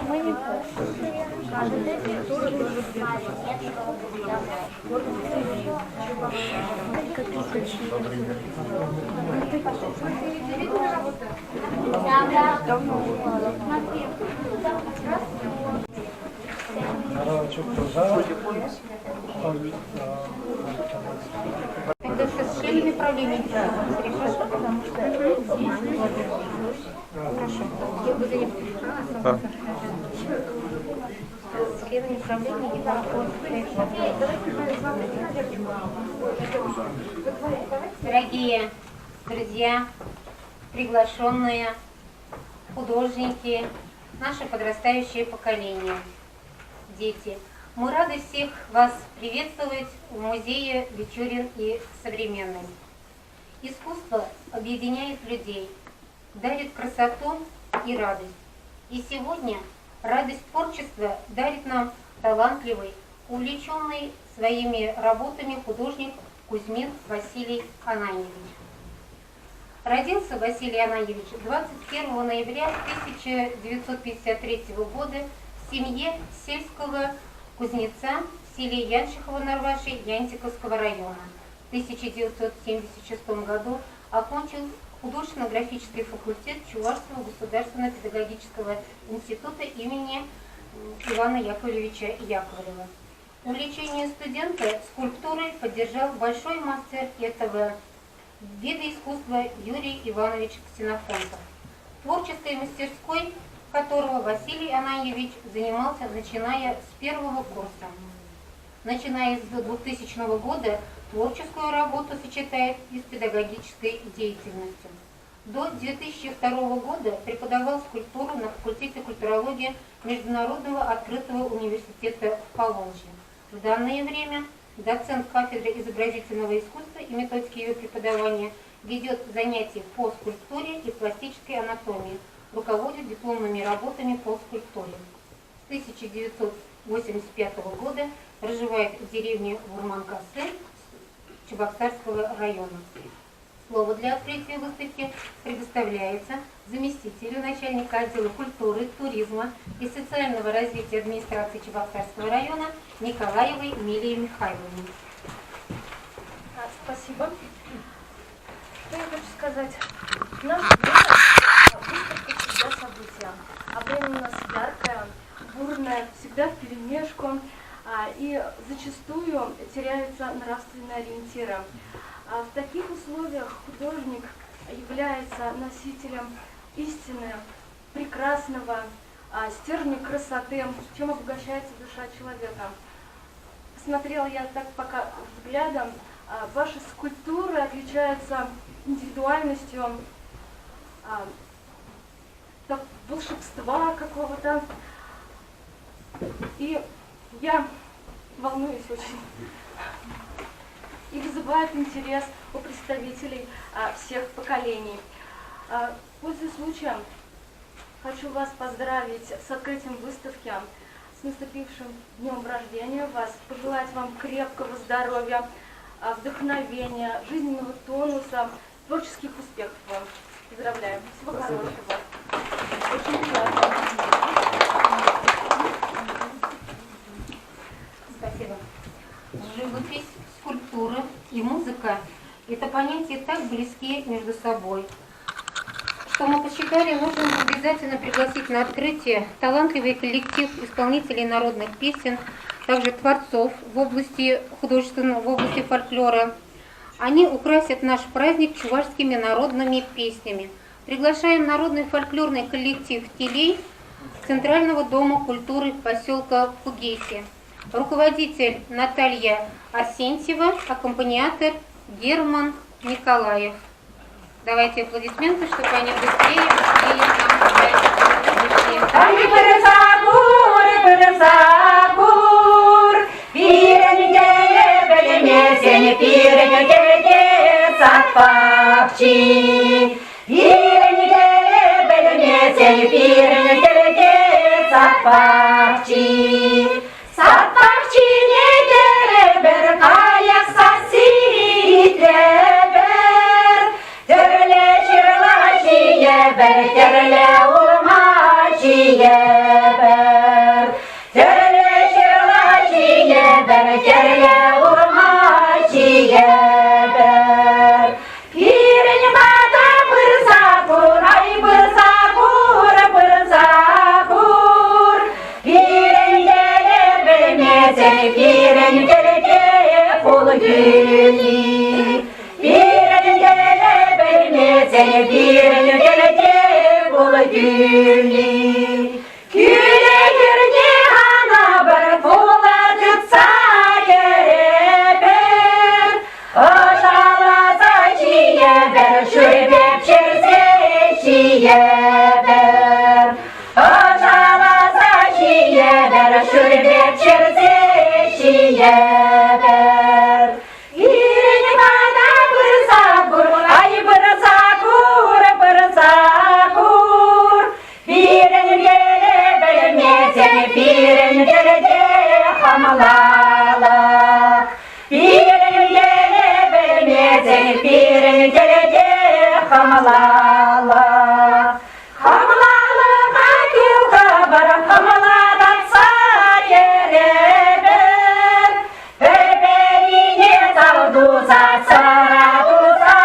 Мы не Это с членами правления хорошо, потому что хорошо. Я буду не с членами правления и дорогие друзья, приглашенные, художники, наше подрастающее поколение, дети. Мы рады всех вас приветствовать в музее Вечурин и современность. Искусство объединяет людей, дарит красоту и радость. И сегодня радость творчества дарит нам талантливый, увлеченный своими работами художник Кузьмин Василий Ананьевич. Родился Василий Ананьевич 21 ноября 1953 года в семье сельского кузнеца в селе Яншихово-Нарваши Янтиковского района. В 1976 году окончил художественно-графический факультет Чувашского государственного педагогического института имени Ивана Яковлевича Яковлева. Увлечение студента скульптурой поддержал большой мастер этого вида искусства Юрий Иванович Ксенофонтов, творческой мастерской которого Василий Ананьевич занимался, начиная с первого курса. Начиная с 2000 года творческую работу сочетает и с педагогической деятельностью. До 2002 года преподавал скульптуру на факультете культурологии Международного открытого университета в Поволжье. В данное время доцент кафедры изобразительного искусства и методики ее преподавания, ведет занятия по скульптуре и пластической анатомии, руководит дипломными работами по скульптуре. С 1985 года проживает в деревне Вурман-Касы Чебоксарского района. Слово для открытия выставки предоставляется заместителю начальника отдела культуры, туризма и социального развития администрации Чебоксарского района Николаевой Эмилии Михайловне. Спасибо. Что я хочу сказать? Наша выставка всегда события. А время у нас яркое, бурное, всегда вперемешку. И зачастую теряются нравственные ориентиры. В таких условиях художник является носителем истины, прекрасного, стержня красоты, чем обогащается душа человека. Смотрела я так пока взглядом, ваши скульптуры отличаются индивидуальностью, волшебства какого-то. И я волнуюсь очень. И вызывает интерес у представителей всех поколений. Пользуясь случаем, хочу вас поздравить с открытием выставки, с наступившим днем рождения вас, пожелать вам крепкого здоровья, вдохновения, жизненного тонуса, творческих успехов вам. Поздравляю. Всего хорошего. Очень приятно. Спасибо. Живопись, скульптура и музыка – это понятия так близки между собой, что мы посчитали нужным обязательно пригласить на открытие талантливый коллектив исполнителей народных песен, также творцов в области художественного, в области фольклора. Они украсят наш праздник чувашскими народными песнями. Приглашаем народный фольклорный коллектив «Телей» Центрального дома культуры поселка Кугейки. Руководитель Наталья Асентьева, аккомпаниатор Герман Николаев. Давайте аплодисменты, чтобы они быстрее Better bir geriye vurma ciğer. Pirin bada bırza kur, ay bırza kur, bırza kur. Pirin gele bilmeze, pirin gele kul gülü. Pirin gele bilmeze, pirin gele kul gülü. Güle gürge ana bir kula tutsa yere bir. Oşala saçıya bir, şurbep çirse şiye bir. Oşala saçıya bir, şurbep çirse şiye bir. Yirin bana bırza kur, ay bırza kur, bırza kur. Birin gele bilmeze, birin gele hamlala. Birin gele bilmeze, birin gele hamlala. Hamlala kakil kabar, hamladan sayere bir. Berberine tavduza, saraduza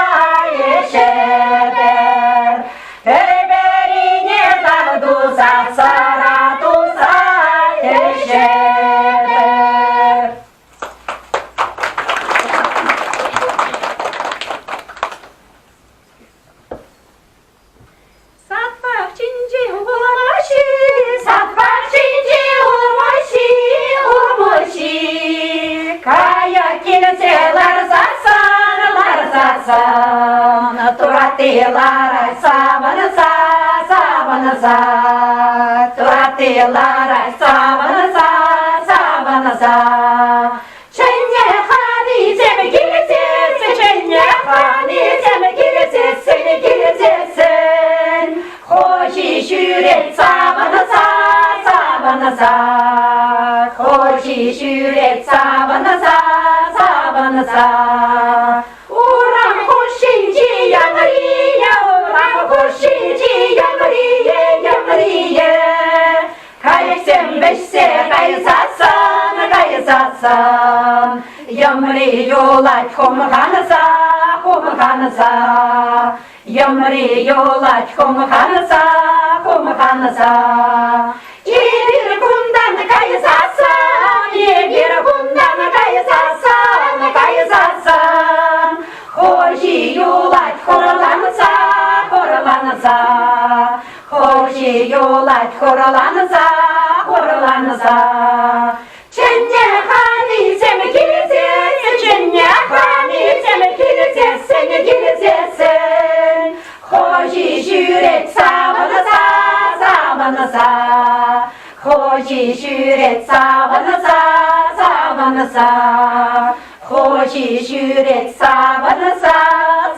yeşeder. Berberine tavduza, saraduza yeşeder. Satbak cinci hurmaşı, satbak cinci hurmaşı, hurmaşı. Kaya kilseler satsan, turatilar savanasa, savanasa. Turatilar savanasa, savanasa. Çenye hani zemi kilsesi, çenye hani zemi kilsesi, seni kilsesin. Hoşi şüret savanasa, savanasa. Hoşi şüret savanasa, savanasa. Uğram hoşinci yanriye, uğram hoşinci yanriye, yanriye. Kayıksem beşse kayısatsan, kayısatsan. Yamri yola komhanasa, komhanasa. Yamri yola komhanasa, komhanasa. Bir kundan kayısatsan, bir kundan kayısatsan, kayısatsan. Hoşi yola korlansa, korlansa. Hoşi yola korlansa, korlansa. Çenye hani seni kilise, çenye hani seni kilise, seni kilisesin. Hoşi şüret savanasa, savanasa. Hoşi şüret savanasa, savanasa. Hoşi şüret savanasa,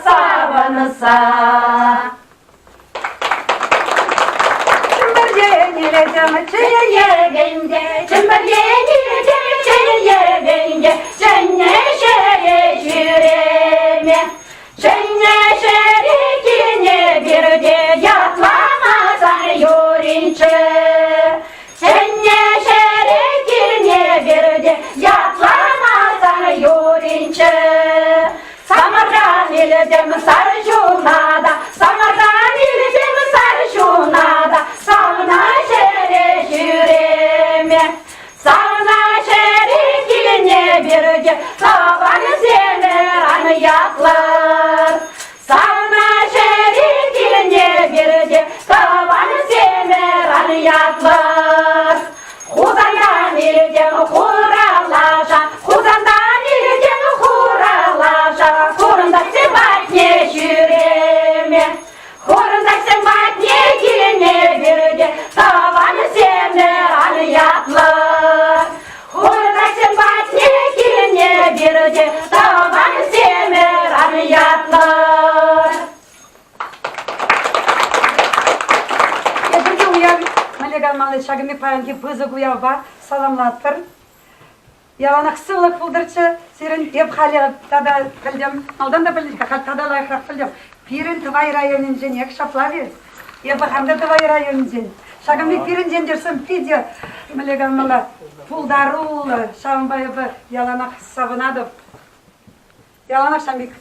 savanasa. Çenye genge, çenye genge, çenye şere şüreme. Çenye şere kine bir de yatlamazsan yorinçe. Çenye şere kine bir de yatlamazsan yorinçe. Samarran ildim sarışunada, samarran ildim sarışunada. Savna şere şüreme, savna şere kiline bir de tavanı semeran yaklar. Savna şere kiline bir de tavanı semeran yaklar. Huzandan ildim huralaşa, huzandan ildim huralaşa. Kurundak sebatne şüreme, kurundak sebatne kiline bir de tavanı semeran yaklar. Kurundak sebatne kiline bir de tavanı semeran yaklar. Birge uyan, Malega malı şagimi payanki pızık uyava salamlattır. Yalanak sıvılık buldırçı, sirin hep hali tada kıldım. Aldan da bildik, tada layıkrak bildim. Pirin tıvay rayonuncan yak şaplavi. Hep hamda tıvay rayonuncan. Şagimi pirin cendersin pidya. Malega malı пулдарулы, шамбайбы, яланах савынадып. Яланах шамбик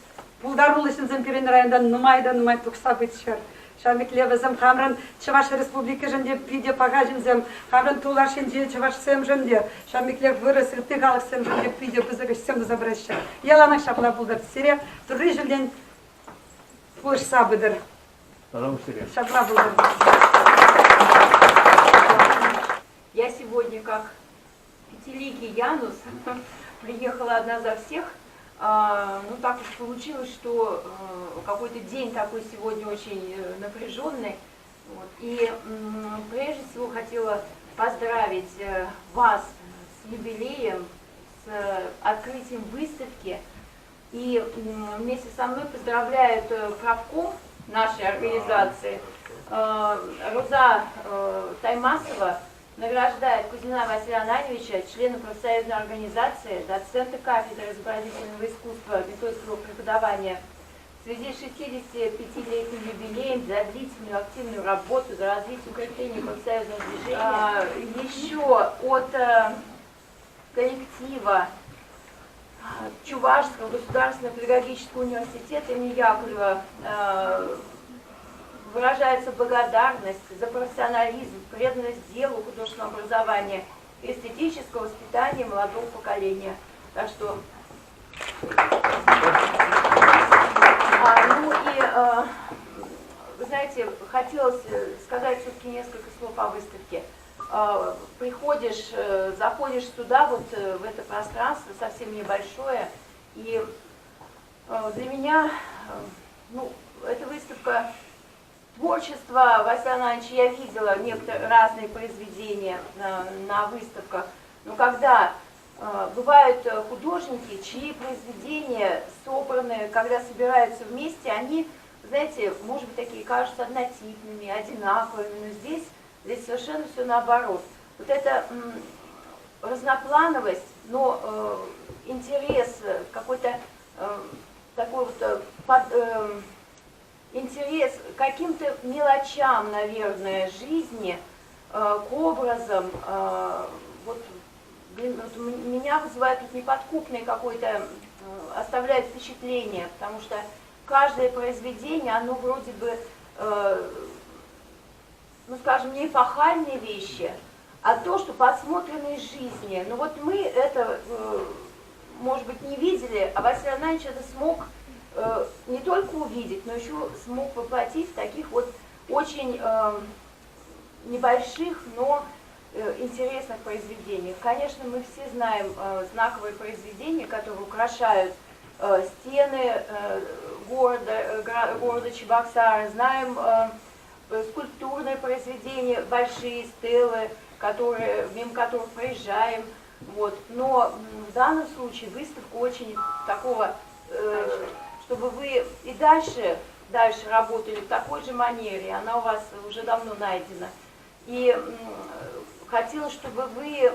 пулдарулы синзем перен районда нумай тукса бытшыр. Шамбик левызым хамрын Чуваш республика жынде пиде пагажинзем, хамрын тулашинде Чуваш сем жынде, шамбик лев вырыс иртыгалық сем жынде пиде бізігі сем забращы. Яланах шапла пулдар сире, туры жылден пулышса быдыр. Шапла пулдар. Я сегодня, как пятиликий Янус, приехала одна за всех. Ну, так уж получилось, что какой-то день такой сегодня очень напряженный. Вот. И прежде всего хотела поздравить вас с юбилеем, с открытием выставки. И вместе со мной поздравляют правком нашей организации Руза Таймасова, награждает Кузьмина Василия Ананьевича, члена профсоюзной организации, доцента кафедры изобразительного искусства методического преподавания, в связи с 65-летним юбилеем за длительную активную работу, за развитие и укрепление профсоюзного движения. Еще от коллектива Чувашского государственного педагогического университета имени Яковлева выражается благодарность за профессионализм, преданность делу художественного образования и эстетического воспитания молодого поколения. Так что... вы знаете, хотелось сказать все-таки несколько слов о выставке. Приходишь, заходишь сюда, вот в это пространство, совсем небольшое, и для меня, ну, эта выставка... Творчество Василия Ананьевича я видела некоторые разные произведения на выставках, но когда бывают художники, чьи произведения собраны, когда собираются вместе, они, знаете, может быть, такие кажутся однотипными, одинаковыми, но здесь совершенно все наоборот. Вот эта разноплановость, но интерес, какой-то такой вот интерес к каким-то мелочам, наверное, жизни, к образам, вот меня вызывает тут неподкупное какое-то, оставляет впечатление, потому что каждое произведение, оно вроде бы, ну скажем, не эпохальные вещи, а то, что подсмотрено из жизни. Но вот мы это, может быть, не видели, а Василий Ананьевич это смог не только увидеть, но еще смог воплотить в таких вот очень небольших, но интересных произведениях. Конечно, мы все знаем знаковые произведения, которые украшают стены города Чебоксары, знаем скульптурные произведения, большие стелы, мимо которых проезжаем. Вот. Но в данном случае выставка очень такого... чтобы вы и дальше работали в такой же манере, она у вас уже давно найдена. И хотела, чтобы вы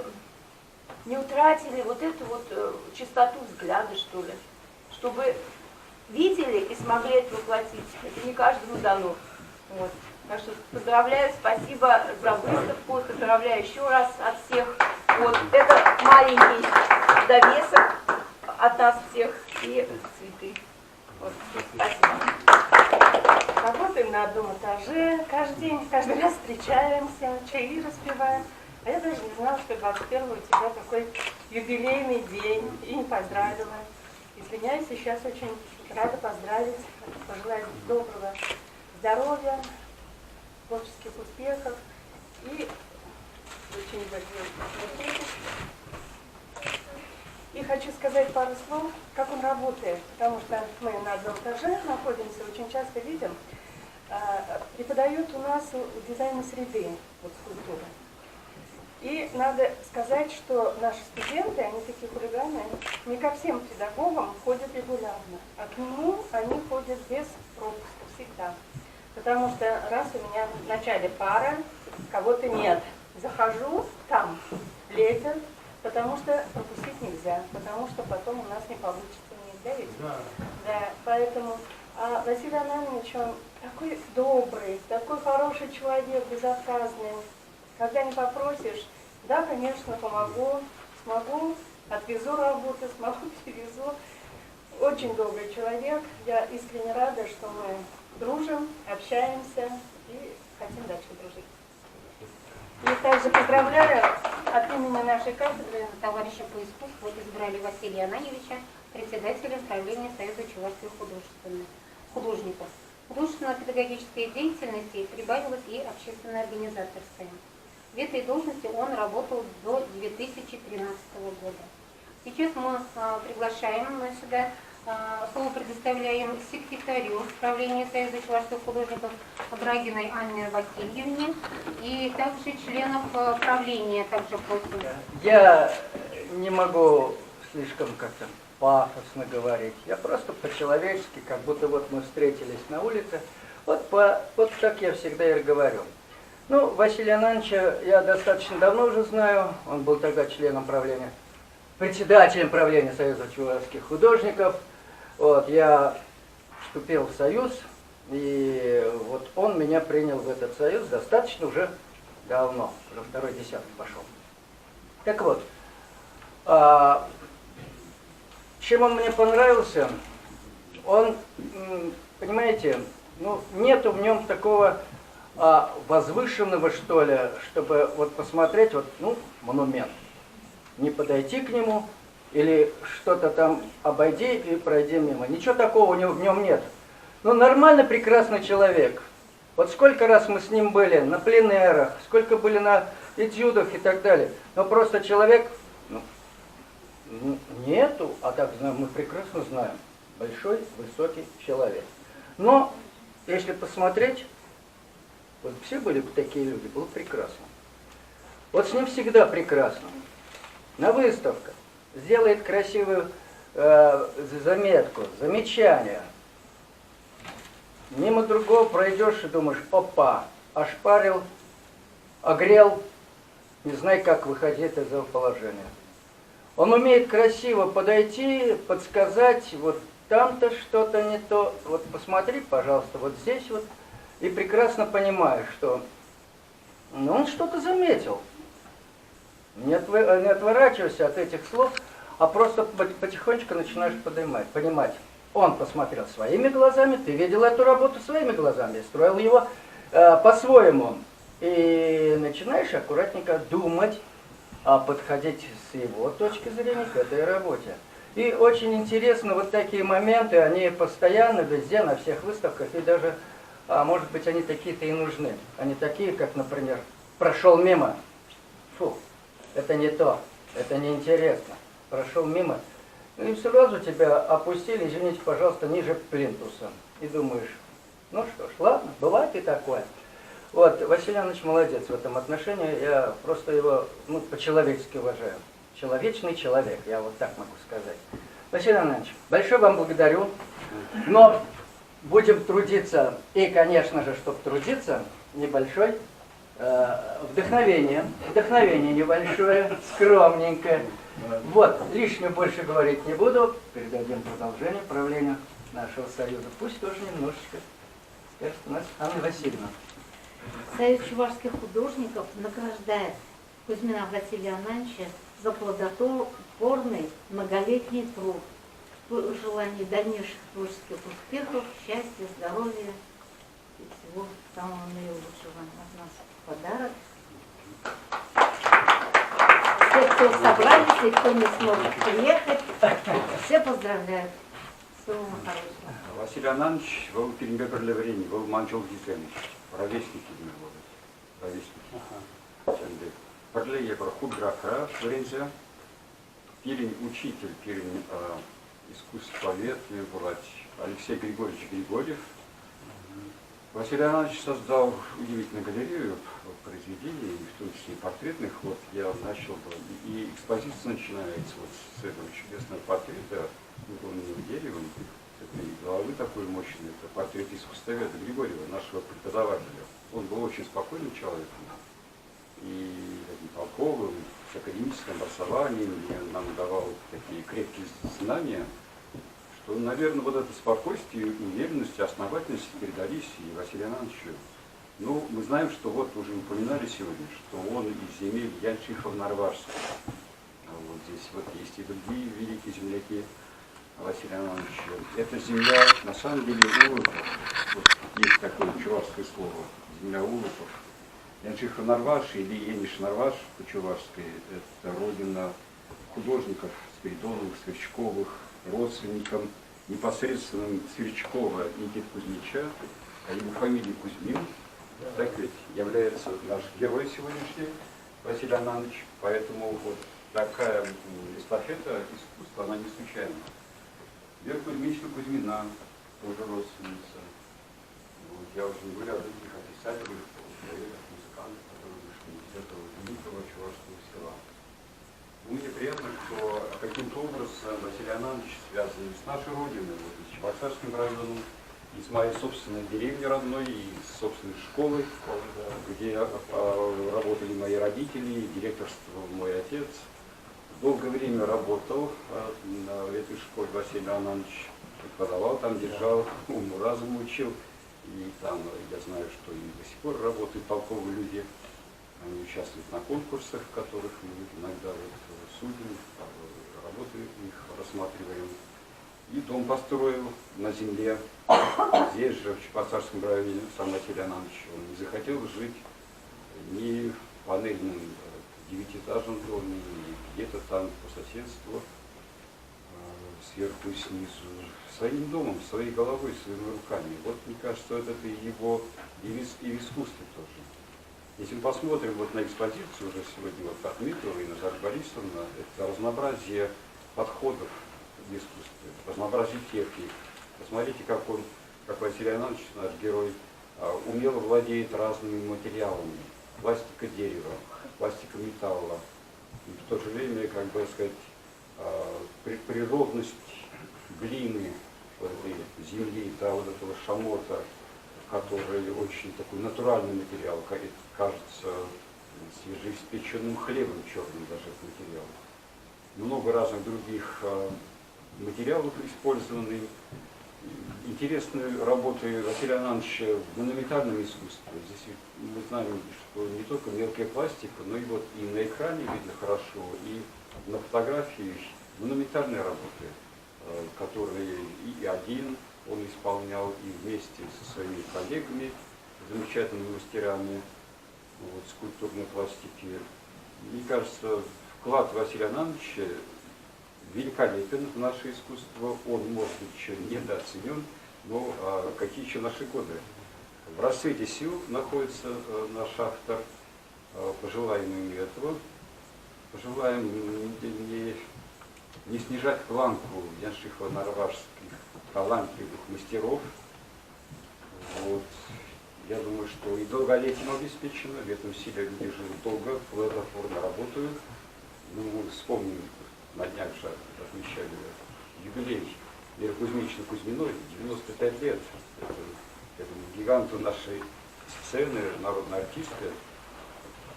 не утратили вот эту вот чистоту взгляда, что ли, чтобы видели и смогли это воплотить. Это не каждому дано. Вот. Так что поздравляю, спасибо за выставку, поздравляю еще раз от всех. Вот. Это маленький довесок от нас всех и цветы. Вот. Спасибо. Работаем на одном этаже, каждый день, каждый раз встречаемся, чаи распиваем. А я даже не знала, что 21 у тебя такой юбилейный день, и не поздравила. Извиняюсь, сейчас очень рада поздравить, пожелать доброго здоровья, творческих успехов и очень больших. И хочу сказать пару слов, как он работает, потому что мы на одном этаже находимся, очень часто видим, преподают у нас дизайн среды, вот скульптуры. И надо сказать, что наши студенты, они такие хулиганы, не ко всем педагогам ходят регулярно, а к нему они ходят без пропуска всегда. Потому что раз у меня в начале пара, кого-то нет, захожу, там лепят, потому что пропустить нельзя, потому что потом у нас не получится нельзя ведь. Да, поэтому Василий Ананьевич, он такой добрый, такой хороший человек, безотказный. Когда не попросишь, Да, конечно, помогу, смогу, отвезу работу, смогу, перевезу. Очень добрый человек. Я искренне рада, что мы дружим, общаемся и хотим дальше дружить. И также поздравляю от имени нашей кафедры товарища по искусству избрали Василия Ананьевича председателем правления Союза чувашских художников. Художественно-педагогической деятельности прибавилась и общественно-организаторская. В этой должности он работал до 2013 года. Сейчас мы приглашаем сюда, слово предоставляем секретарю правления Союза чувашских художников Брагиной Анне Васильевне и также членов правления также просим. Я не могу слишком как-то пафосно говорить. Я просто по-человечески, как будто вот мы встретились на улице. Вот так я всегда и говорю. Ну, Василия Ананча я достаточно давно уже знаю. Он был тогда членом правления, председателем правления Союза чувашских художников. Вот, я вступил в Союз, и вот он меня принял в этот Союз достаточно уже давно, уже второй десяток пошел. Так вот, чем он мне понравился, он, понимаете, ну, нету в нем такого возвышенного, что ли, чтобы вот посмотреть, вот, ну, монумент, не подойти к нему, или что-то там обойди и пройди мимо. Ничего такого у него в нем нет. Ну, нормальный, прекрасный человек. Вот сколько раз мы с ним были на пленэрах, сколько были на этюдах и так далее. Но просто человек, ну, нету, а так мы прекрасно знаем. Большой, высокий человек. Но, если посмотреть, вот все были бы такие люди, было прекрасно. Вот с ним всегда прекрасно. На выставках сделает красивую заметку, замечание. Мимо другого пройдешь и думаешь, опа, ошпарил, огрел, не знаю, как выходить из этого положения. Он умеет красиво подойти, подсказать, вот там-то что-то не то, вот посмотри, пожалуйста, вот здесь вот, и прекрасно понимаешь, что он что-то заметил. Не отворачивайся от этих слов, а просто потихонечку начинаешь понимать. Он посмотрел своими глазами, ты видел эту работу своими глазами, строил его по-своему. И начинаешь аккуратненько думать, подходить с его точки зрения к этой работе. И очень интересно, вот такие моменты, они постоянно, везде, на всех выставках, и даже, может быть, они такие-то и нужны. Они такие, как, например, прошел мимо, фу, это не то, это неинтересно, прошел мимо, и сразу тебя опустили, извините, пожалуйста, ниже плинтуса. И думаешь, ну что ж, ладно, бывает и такое. Вот, Василий Иванович молодец в этом отношении, я просто его, ну, по-человечески уважаю. Человечный человек, я вот так могу сказать. Василий Иванович, большое вам благодарю, но будем трудиться, и, конечно же, чтобы трудиться, небольшой, вдохновение небольшое, скромненькое. Вот, лишнего больше говорить не буду, передадим продолжение правления нашего союза. Пусть тоже немножечко скажет у нас Анна Васильевна. Союз чувашских художников награждает Кузьмина Василия Ананча за плодотворный многолетний труд. В желании дальнейших творческих успехов, счастья, здоровья и всего самого наилучшего от нас подарок. Все, кто собрались и кто не сможет приехать, все поздравляют. Всего хорошего. Василий Ананович был перебегали времени, был Манчел Гизенович, ровесники были, ровесники. Парлея про худрака Шврензя, пирень учитель, пирень искусствовед, Алексей Григорьевич Григорьев. Василий Иванович создал удивительную галерею произведений, в том числе и портретных. Вот я начал, и экспозиция начинается вот с этого чудесного портрета, выполненного деревом, с этой головы такой мощной. Это портрет искусствоведа Григорьева, нашего преподавателя. Он был очень спокойным человеком и толковым, с академическим образованием, и нам давал такие крепкие знания, что, наверное, вот это спокойствие, уверенность, основательность передались и Василию Ивановичу. Ну, мы знаем, что вот уже упоминали сегодня, что он из земель Янчихов-Нарвашских. Вот здесь вот есть и другие великие земляки Василия Ивановича. Эта земля, на самом деле, Улупов. Вот есть такое чувашское слово, земля Улупов. Янчихов-Нарваш или Ениш-Нарваш по-чувашски – это родина художников Спиридоновых, Сверчковых, родственникам непосредственным Сверчкова Никиты Кузьмича, а его фамилия Кузьмин. Так ведь является наш герой сегодняшний, Василий Ананович. Поэтому вот такая эстафета искусства, она не случайна. Вера Кузьмична Кузьмина, тоже родственница. Вот, я уже не говорю о других писателях, музыкантов, которые вышли из этого великого чувашского села. Мне приятно, что каким-то образом Василий Ананович связан с нашей родиной, вот, с Чебоксарским районом, и с моей собственной деревней родной, и с собственной школой, где работали мои родители, и директорствовал мой отец. Долгое время работал на этой школе Василий Ананович, преподавал там, держал, уму разуму учил. И там, я знаю, что и до сих пор работают толковые люди. Они участвуют на конкурсах, в которых мы иногда вот судим, работы их рассматриваем. И дом построил на земле, здесь же, в Чебоксарском районе, сам Василий Ананович. Он не захотел жить ни в панельном девятиэтажном доме, ни где-то там по соседству, сверху и снизу, своим домом, своей головой, своими руками. Вот, мне кажется, это и его и в искусстве тоже. Если мы посмотрим вот на экспозицию уже сегодня вот Ахметова и Назар Борисовна, это разнообразие подходов в искусстве, разнообразие техник. Посмотрите, как Василий Иванович, наш герой, умело владеет разными материалами. Пластика дерева, пластика металла. И в то же время, как бы сказать, природность глины, вот этой земли, да, вот этого шамота, который очень такой натуральный материал, кажется свежеиспеченным хлебом черным даже этот материал. Много разных других материалов использованы. Интересные работы Василия Ивановича в монументальном искусстве. Здесь мы знаем, что не только мелкая пластика, но и вот и на экране видно хорошо, и на фотографии монументальные работы, которые и один он исполнял, и вместе со своими коллегами, замечательными мастерами вот, скульптурной пластики. Мне кажется, вклад Василия Ивановича великолепен в наше искусство. Он, может быть, еще недооценен, но какие еще наши годы? В расцвете сил находится наш автор. Пожелаем ему этого. Пожелаем не снижать планку яншихово-нарвашских талантливых мастеров. Вот. Я думаю, что и долголетием обеспечено, в этом силе люди живут долго, плодотворно работают. Ну, мы вспомним, на днях же отмечали юбилей Веры Кузьмичны Кузьминой, 95 лет. Этому гиганту нашей сцены, народной артистки.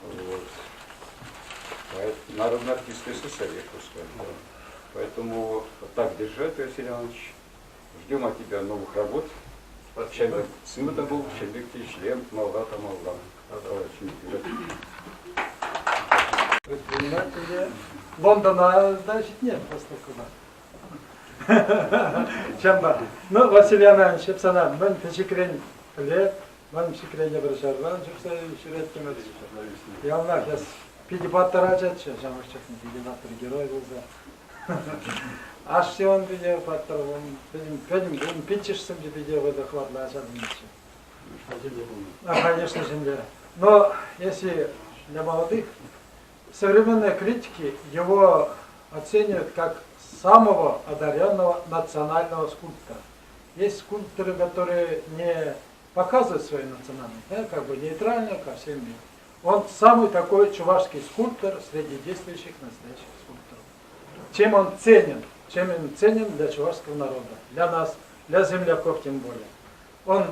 Вот. Народная артистка СССР, я хочу сказать. Да. Поэтому так держать, Василий Иванович. Ждем от тебя новых работ. Сын это был, Чебек член, Малдата Малдан. Предприниматели Лондона, значит, нет, просто куда. Чамба. Ну, Василий Иванович, Епсанан, мен течекрен лет, мен течекрен ебрашарван, чепса шурет кемер. Я у нас сейчас педибаттар ачат, жамашчак педибаттар герой был за. Аж все он видел, потом он пичешься, где видел выдохладно, а конечно, земля. Но если для молодых, современные критики его оценивают как самого одаренного национального скульптора. Есть скульпторы, которые не показывают свои национальные, как бы нейтрально ко всем миру. Он самый такой чувашский скульптор среди действующих настоящих скульпторов. Чем он ценен для чувашского народа, для нас, для земляков тем более. Он,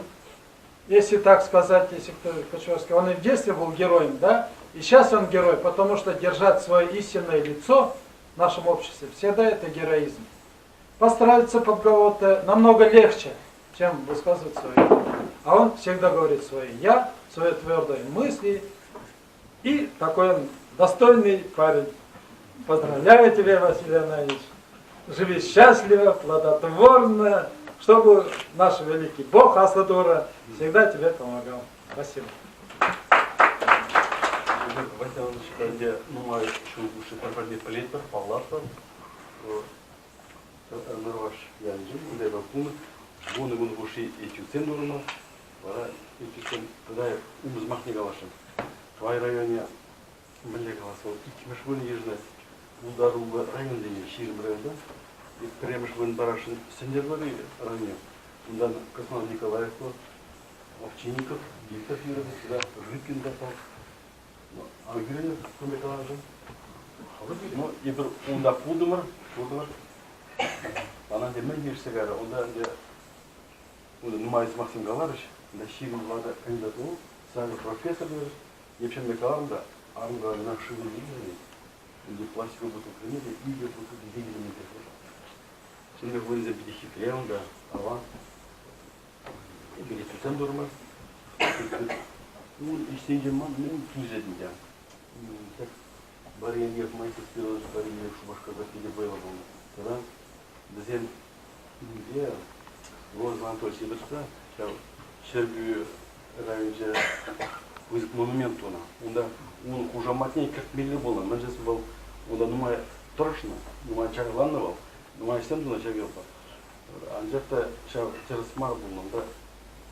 если так сказать, если кто по-чувашски, он и в детстве был героем, да, и сейчас он герой, потому что держать свое истинное лицо в нашем обществе всегда это героизм. Постараться под кого-то намного легче, чем высказывать свое. А он всегда говорит свое «я», своей твердой мысли. И такой он достойный парень. Поздравляю тебя, Василий Иванович. Живи счастливо, плодотворно, чтобы наш великий Бог Асладура всегда тебе помогал. Спасибо. Василий Иванович, şu parpadi paletler, pallatlar, Nırvaş yani burada bakımı, bunu kuşu etüsen durumu, var etüsen burada umuzmak ne kalaşım. Vay rayonu Milli kalası, iki meşgul yerine, Buldarulu rayonu değil, şehir rayonu, bir meşgul barajın sencerleri rayonu. Bundan Krasnov Nikolaevko, Овчинников, Гильтов yürüdü, sıra Rükün depal, Agül'ün kümbe kalacağım. Ну, и бір онда пулдымыр. Ана демен берсе гәрі, онда Нумайыз Максим Галарыч, онда ширин влада кандидат ол, сәңгі профессор берір, епшен бекаларында арынға нақшы берілді, онда пластика бұтыл кірмеді, үйге бұтыл дегені мекер. Şimdi вынзе биде хитрее онда, ава, егер етусен дұрмы, işten gelmem, benim tüzledim ya. Bari yeni yapmayı istiyoruz, bari yeni şu başka bir böyle oldu. Sonra bizim diye Роза Анатольевич Ибрца, Шербю раньше вызов монумент он уже матней как милли было, мы же был, он думаю страшно, думаю чарланно был, думаю всем туда чагил по. Анжета через мар был, он да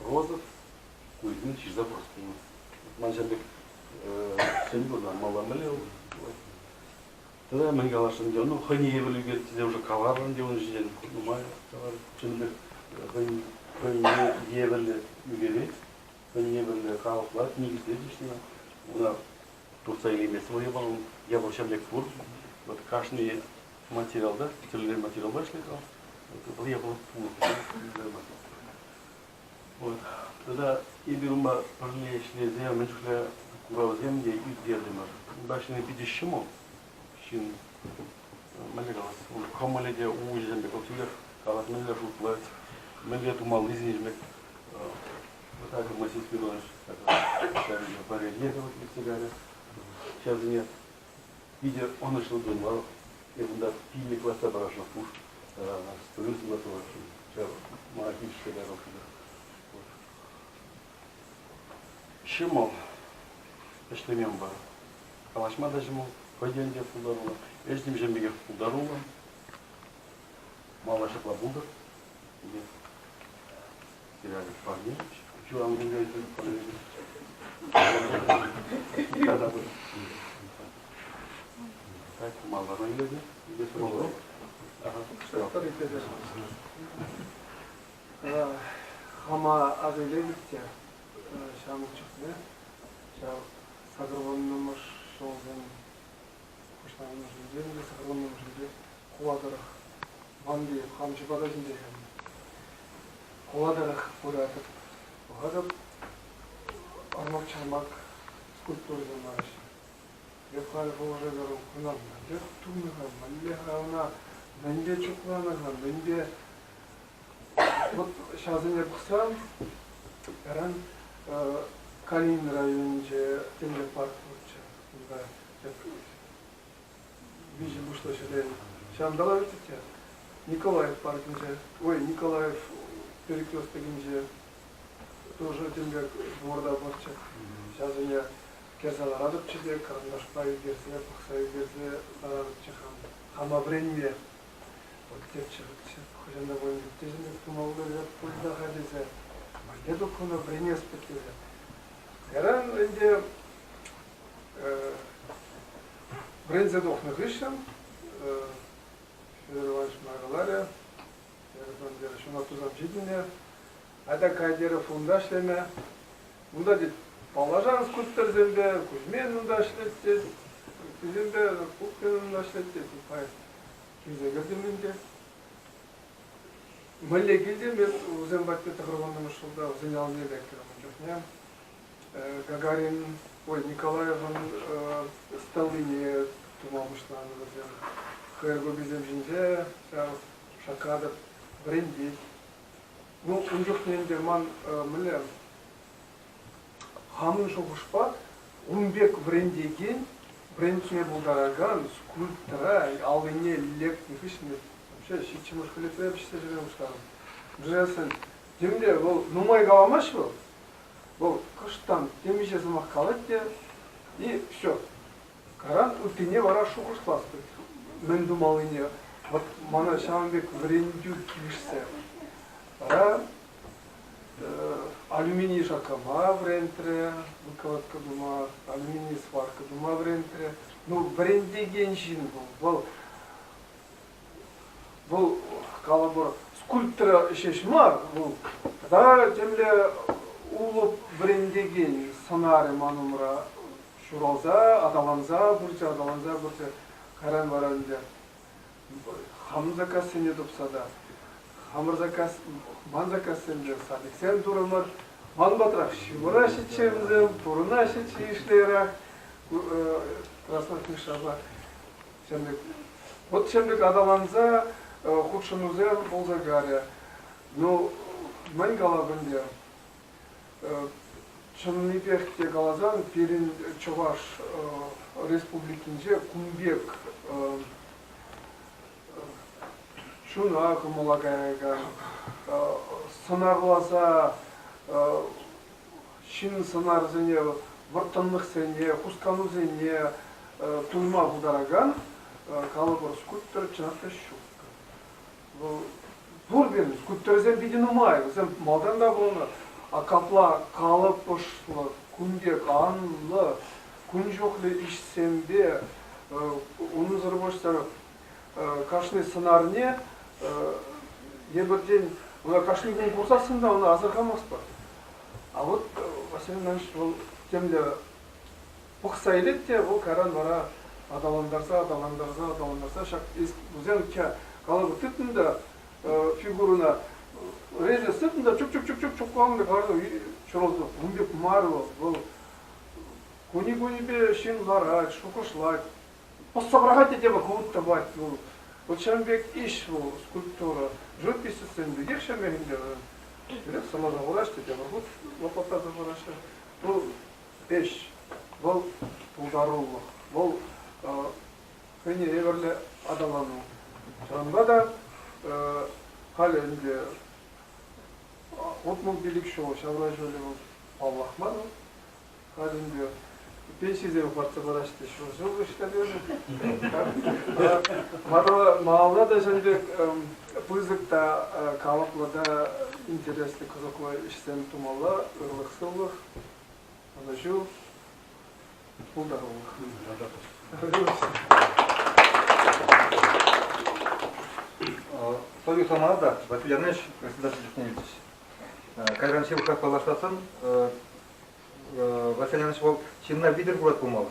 Розов, кузнец через запрос. Манжебек сеньюрда мало миллион. Тогда мы говорили, что ну хани евлюгер, тебе уже коварен, где он жил, думаю, ковар, ченбек хани евлюгер, хани евлюгер халклар, книги следующие, она Турция имеет свой балл, я был сейчас лекфур, вот каждый материал, да, целый материал вышли, вот я был пур, вот. Тогда и берума пожалеющие земли, меньше курау земли и делимер. Башни пидищему, шин, малигалас. Хамаледе уезжаем бек отсюда, калат миллер шутлать, миллер тумал изнежмек. Вот так мы здесь берем, как паре ехал к сигаре. Сейчас нет. Видя он начал думать, я тогда пили класса барашна пуш, столюсь на то, сейчас магическая дорога. Шимол, işte member. Kalaşma da şimol, koyduğun diye kullanılır. Eşlim jembege kullanılır. Malaşıkla bulduk. Yani parni. Şu an günde kadar. Tak mallarına gidiyor. Bir de olur. Ama azıyla gitti. Şamuk çıktı. Сагрованный шоудан, куштанный жильден, сагрованный жильден, куладарах, банди, хамчи подажинде, куладарах куратып, гадап, армак чармак скульптуры замарыш. Я хали положи гару кунамна, я тумыга, малле гарауна, нанде чукланага, нанде. Вот сейчас я пахсам, ран Калин районинде Темле парк болчу. Мында бижи бушло шеден. Шамдала өтүтчү. Николаев паркинде, ой, Николаев перекрестогинде тоже Темле дворда болчу. Сейчас я кезалар алып чиде, карандаш пай берсе, пахсай берсе, алып чыгам. Хама времени вот деп чыгып, хожанда боюнда тезине тумалды деп пульда хадизе. Мальдеду куна время спектакль. Яран инде брензе дохны гышын, Федор Иванович Магаларя, я шуна тузам жидине, ада кайдера фундашлеме, мында дит Павлажан скульптор земде, Кузьмен мында шлетте, земде Пупкин мында шлетте, пай кизе гырдиминде. Мылле гилде мен узен батте тагырганным ушулда узен алны электрмын жокня. Гагарин, ой, Николаев, Сталине, Тумамыштан, Хэрго безем жинже, Шакада, Бренди. Ну, он жоқ ненде ман міле, хамын шоғышпа Умбек брендеген, брендсіне бұлдараған, скульптора, алыне лек, нефишіне, вообще, шичимыш кілетіп әпшісі жүрген ұштағым. Жүресін, демде, бұл нумай қаламаш бұл, бұл қыштан демеше зымақ қалады, и все. Каран үлтіне бара шоғыш классы. Мен думалыне, вот мана Шамбек брендю кишсе. Бара алюминий шакама брендре, выкладка дума, алюминий сварка дума брендре. Ну, брендеген жин бұл калабор скульптора шешмар, бұл да темле улып брендеген сценарий манумра шуралза, адаланза, бурча каран баранде. Хам закасыне допсада. Хамыр закас, ман закасынде садик. Сен дурамар, ман батрак шивыра шичемзем, турына шичи ишлера, краснотный шаба. Вот шемдек адаланза, худшынузе болза гаря. Ну, мен галабынде, чынны пехте галазан, перин Чуваш республикинже Кумбек шуна кумалагайга сынарлаза шин сынарзыне вартанлық сене хускану зене туйма будараган калыбыр скульптор чынакта щука бурбен скульптор зен бидин умай зен малдан да болна а капла калып пошлы Кумбек анлы күн жоқлы ишсембе оның зырбоштары кашны сынарне ебірден кашны конкурсасында оны азырғамас бар. А вот Василий Иванович ол темле бұқса елетте ол каран бара адаландарса шақ өзен ке қалыбы түтінді фигурына реже сытында чук қоғамды қарды чұрылды ұмбек марылы бұл Куни бе шин ларать, шукушлать, пособрать эти вахут табать. Вот Шамбек иш скульптура, живопись сцены, где Шамбек делает? Берет сама завараш, эти вахут лопата завараша. Ну, эш, вол ударулла, вол хыне еверле адалану. Шамбада халенде отмук билик шоу, шавражоли Аллахману, халенде Пенсизден партия барашты, жол иштеледі. Мағалда да жәнбек пызықта, қалықлада интересті қызықлы іштен тумала, ұрлық-сылық, ана жыл, ұлдарылық. Союз Амада, Василий Иванович, председатель Ильич. Кайран Силхах Палаштасын, Василий Иванович ол чинна видер курат булмала.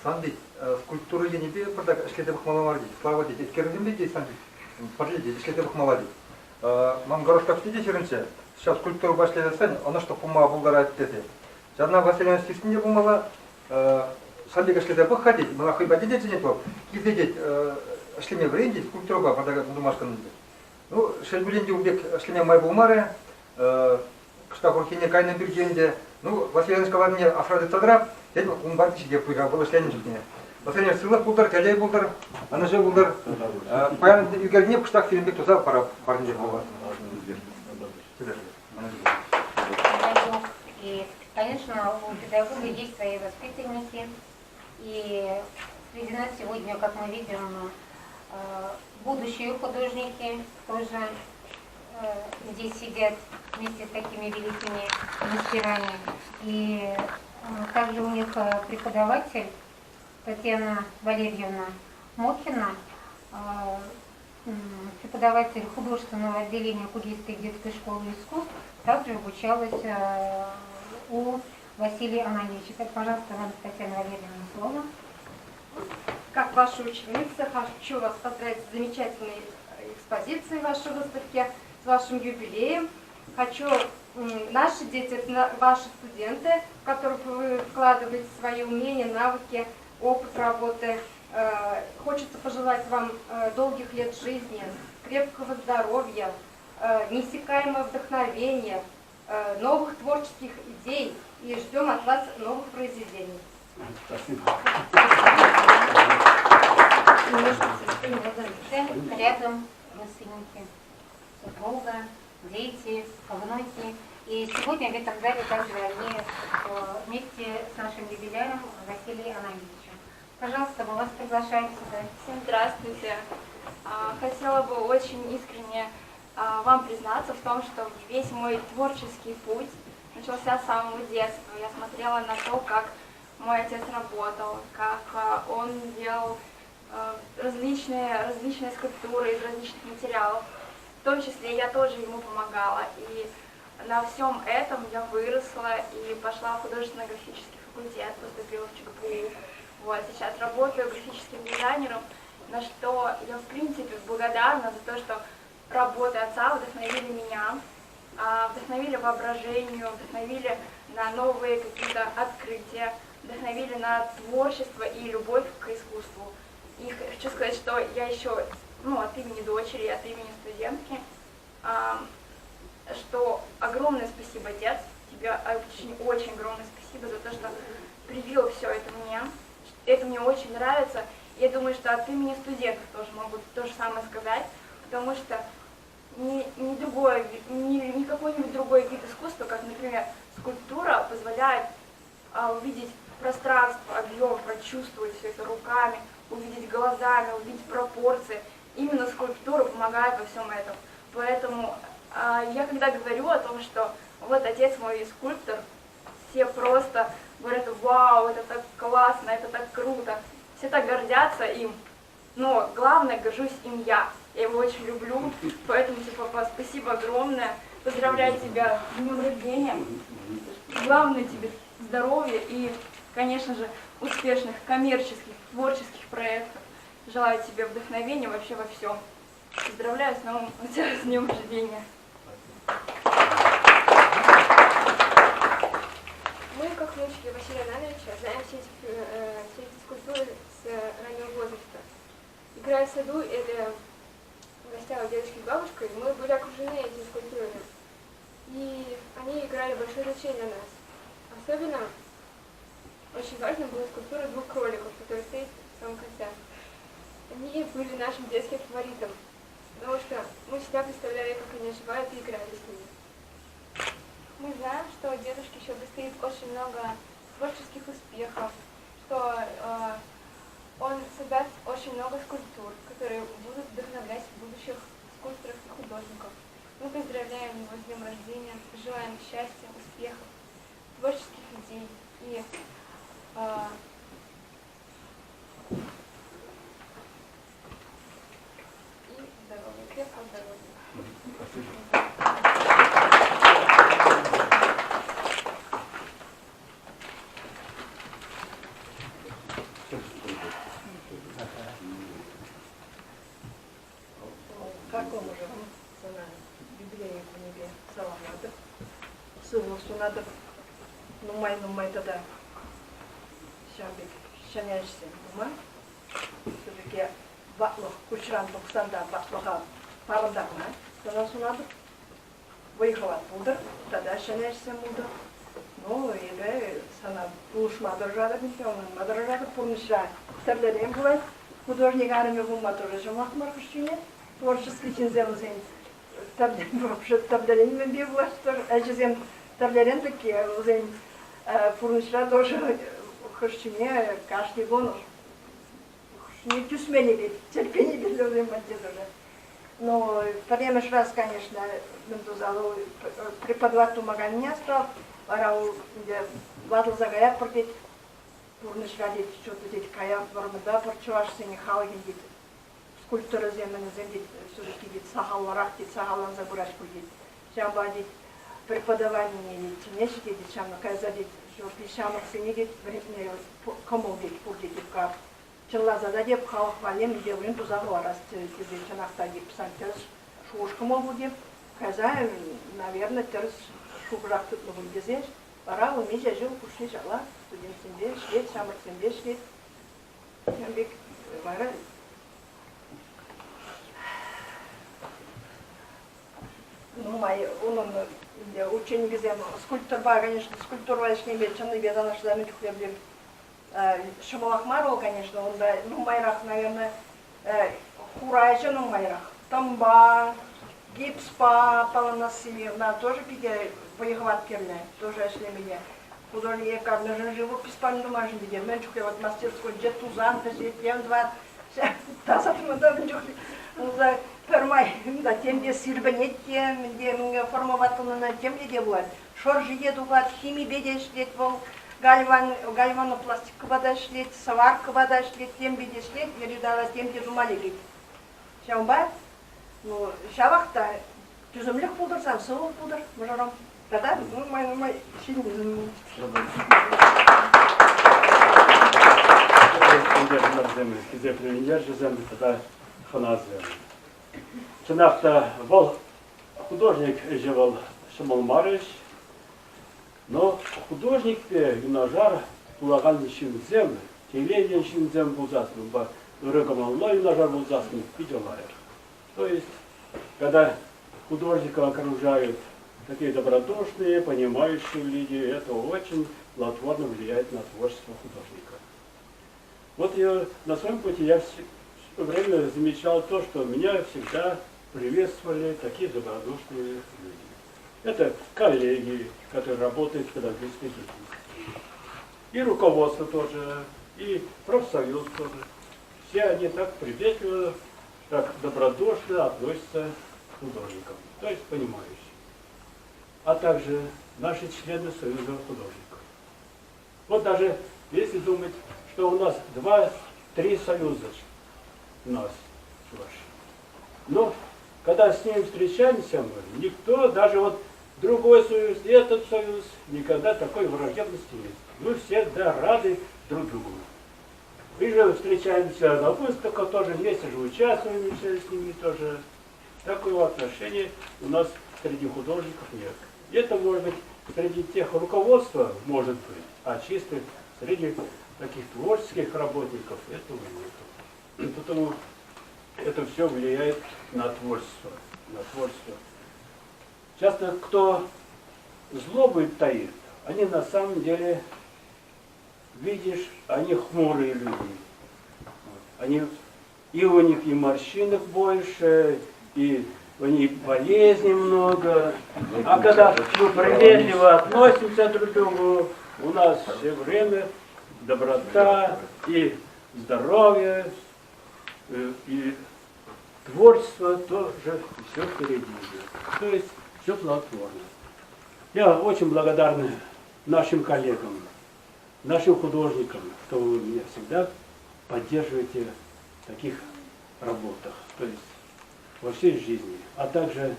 Санди скульптура енебе бирдак ишлете бахмалар дейт. Слава дейт. Эскердим дейт санди. Парли дейт, ишлете бахмала дейт. Ман горошкап дейт жеринче. Сейчас скульптура башлайсаң, аны что пума булдар айтты. Жадна Василий Иванович сисинде булмала. Санди ишлете бахха дейт. Мына хыйба дейт жене то. Кизде дейт ишлеме брен дейт, скульптура бардак думашкан дейт. Ну, шелбүленде убек ишлеме май булмары. Кыштакуркине кайны биргенде. Ну, Василий Иванович сказал мне, Афрады Тадра, я думал, он бартиш, где поиграл, было шлянин жутне. Василий Иванович сылық бұлдар, кәлей бұлдар, ана же бұлдар. Паян үгеріне пұштақ фильмбек тұза пара бардын болды. И, конечно, у педагога есть свои воспитанники. И среди нас сегодня, как мы видим, будущие художники тоже здесь сидят вместе с такими великими мастерами. И также у них преподаватель Татьяна Валерьевна Мохина, преподаватель художественного отделения Кудийской детской школы искусств, также обучалась у Василия Ананьевича. Так, пожалуйста, вам, Татьяна Валерьевна, слово. Как ваша ученица, хочу вас поздравить с замечательной экспозицией вашей выставки, с вашим юбилеем. Хочу, наши дети, это ваши студенты, в которых вы вкладываете свои умения, навыки, опыт работы. Хочется пожелать вам долгих лет жизни, крепкого здоровья, неиссякаемого вдохновения, новых творческих идей и ждем от вас новых произведений. Спасибо. Рядом родственники, супруга, дети, внуки. И сегодня в этом зале также они вместе с нашим юбиляром Василием Ананьевичем. Пожалуйста, мы вас приглашаем сюда. Всем здравствуйте. Хотела бы очень искренне вам признаться в том, что весь мой творческий путь начался с самого детства. Я смотрела на то, как мой отец работал, как он делал различные скульптуры из различных материалов. В том числе я тоже ему помогала. И на всем этом я выросла и пошла в художественно-графический факультет, поступила в ЧГПУ. Вот, сейчас работаю графическим дизайнером, на что я в принципе благодарна за то, что работы отца вдохновили меня, вдохновили воображению, вдохновили на новые какие-то открытия, вдохновили на творчество и любовь к искусству. И хочу сказать, что я еще, от имени дочери, от имени студентки, что огромное спасибо, отец, тебе очень огромное спасибо за то, что привил все это мне. Это мне очень нравится. Я думаю, что от имени студентов тоже могу то же самое сказать, потому что ни какой-нибудь другой вид искусства, как, например, скульптура, позволяет увидеть пространство, объем, прочувствовать все это руками, увидеть глазами, увидеть пропорции. Именно скульптура помогает во всем этом. Поэтому я когда говорю о том, что вот отец мой скульптор, все просто говорят: вау, это так классно, это так круто. Все так гордятся им, но главное, горжусь им я. Я его очень люблю, поэтому тебе, папа, спасибо огромное. Поздравляю тебя с днем рождения. Главное тебе здоровья и, конечно же, успешных коммерческих, творческих проектов. Желаю тебе вдохновения вообще во всем. Поздравляю с новым с днем рождения. Мы, как внучки Василия Анановича, знаем все эти скульптуры с раннего возраста. Играя в саду или в гостях у дедушки и бабушкой, мы были окружены этими скульптурами. И они играли большое значение для нас. Особенно очень важной была скульптура двух кроликов, которая стоит в самом конце. Они были нашим детским фаворитом, потому что мы всегда представляли, как они оживают и играли с ними. Мы знаем, что у дедушки еще предстоит очень много творческих успехов, что он создаст очень много скульптур, которые будут вдохновлять будущих скульпторов и художников. Мы поздравляем его с днем рождения, желаем счастья, успехов, творческих идей и здоровья, крепкого здоровья. Какому же цена юбилею книги Саламатов, сыну Сунатов, нумай тогда шамбек шаняшься дума, все-таки батлох кучран боксанда батлоха парадагна, тогда Сунатов выехала пудр, тогда шаняшься мудр. Ну, или сана уж мадрожада, мадрожада помнишь, таблерем бывает, художник армию в мадрожа махмаркущине. Творческий чинземзен таблерин бегу, что ажизем таблерин такие, узен фурнишра тоже хошчине каждый гонор. Не тюсмени бит, терпение бит лёвым мантезуже. Но время раз, конечно, ментузалу преподавать помогание стал, арау где ватл загая портить фурнишра дит что-то дит кая вормада порчуаш сени халагин дит. Скульптура земляны земли все-таки дит сахалларах дит сахаллан забураш будет. Шамба дит преподавание дит нечто дит шамна каза дит что пишамах сени дит кому дит пурдит кап. Чела зададеп халах валем деврин тузагуарас тебе чанахта дит псантес шушкому будет. Каза, наверное, терс шубрак тут не будет здесь. Пора у меня жил кушни жала студент семье швед шамар семье швед. Ямбик вара. onun учен кезем скульптор бар, конечно, скульптура işlemi чынный без она что замечу хлебли. Шамалах Марол, конечно, он да, ну майрах, наверное, хурайча, ну майрах. Тамба, гипспа, паланасили, на тоже пиде поехать керне, тоже işlemi. Художник каждый живопись пандумажен видел. Мен чухле вот мастерской джет тузан, тем два, тасатмада мен чухле. За пермай, да тем де сирбенет тем, де формоватылына тем де булат. Шоржи еду булат, химия беде шлет бол, гальванопластика бада шлет, сварка бада шлет, тем беде шлет, еридала тем де думалеги. Шамба, ну шавахта, түземлек булдырсам, сылу булдыр, мажором. Да-да, ну мой сильный. Чынақта бұл художник жевал Шамал Марыш, но художник юнажар тулаган шинзем, телевизион шинзем булзасын, ба урегамалла юнажар булзасын виделая. То есть, когда художника окружают такие добродушные, понимающие люди, это очень благотворно влияет на творчество художника. Вот я на своем пути я все время замечал то, что меня всегда приветствовали такие добродушные люди. Это коллеги, которые работают в педагогической деятельности. И руководство тоже, и профсоюз тоже. Все они так приветливо, так добродушно относятся к художникам, то есть понимающие. А также наши члены Союза художников. Вот даже если думать, что у нас 2-3 союза у нас, но когда с ними встречаемся, мы, никто, даже вот другой союз, этот союз, никогда такой враждебности нет. Мы всегда рады друг другу. Мы же встречаемся на выставках, тоже вместе же участвуем с ними тоже. Такого отношения у нас среди художников нет. Это может быть среди тех руководства, может быть, а чисто среди таких творческих работников этого нет. Потому это все влияет на творчество. Часто кто злобу таит, они на самом деле, видишь, они хмурые люди. Они, и у них и морщинок больше, и у них болезней много. А когда мы приветливо относимся друг к другу, у нас все время доброта и здоровье, и творчество тоже все впереди. То есть все плодотворно. Я очень благодарен нашим коллегам, нашим художникам, что вы меня всегда поддерживаете в таких работах, то есть во всей жизни, а также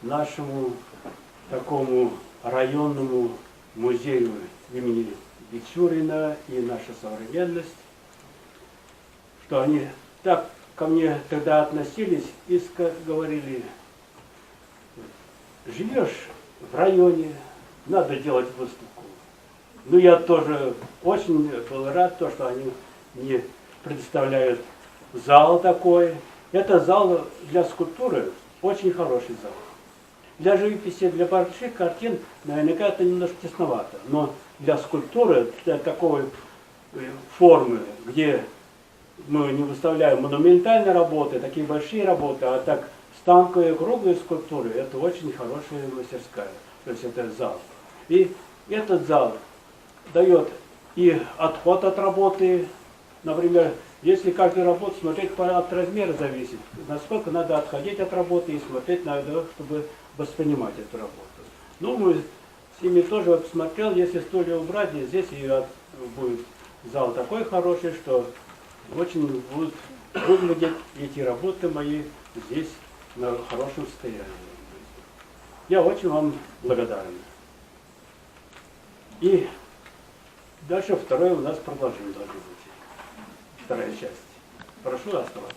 нашему такому районному музею имени Бичурина и наша современность, что они так ко мне тогда относились и говорили: живешь в районе, надо делать выставку. Ну, я тоже очень был рад, то, что они мне предоставляют зал такой. Это зал для скульптуры, очень хороший зал. Для живописи, для больших картин, наверняка это немножко тесновато. Но для скульптуры, для такой формы, где мы не выставляем монументальные работы, такие большие работы, а так станковые круглые скульптуры, это очень хорошая мастерская. То есть это зал. И этот зал дает и отход от работы. Например, если каждую работу смотреть от размера зависит, насколько надо отходить от работы и смотреть надо, чтобы воспринимать эту работу. Ну, мы с ними тоже посмотрел, если стулья убрать, здесь и будет зал такой хороший, что очень будут выглядеть эти работы мои здесь на хорошем состоянии. Я очень вам благодарен. И дальше второе у нас продолжение должно быть. Вторая часть. Прошу оставаться.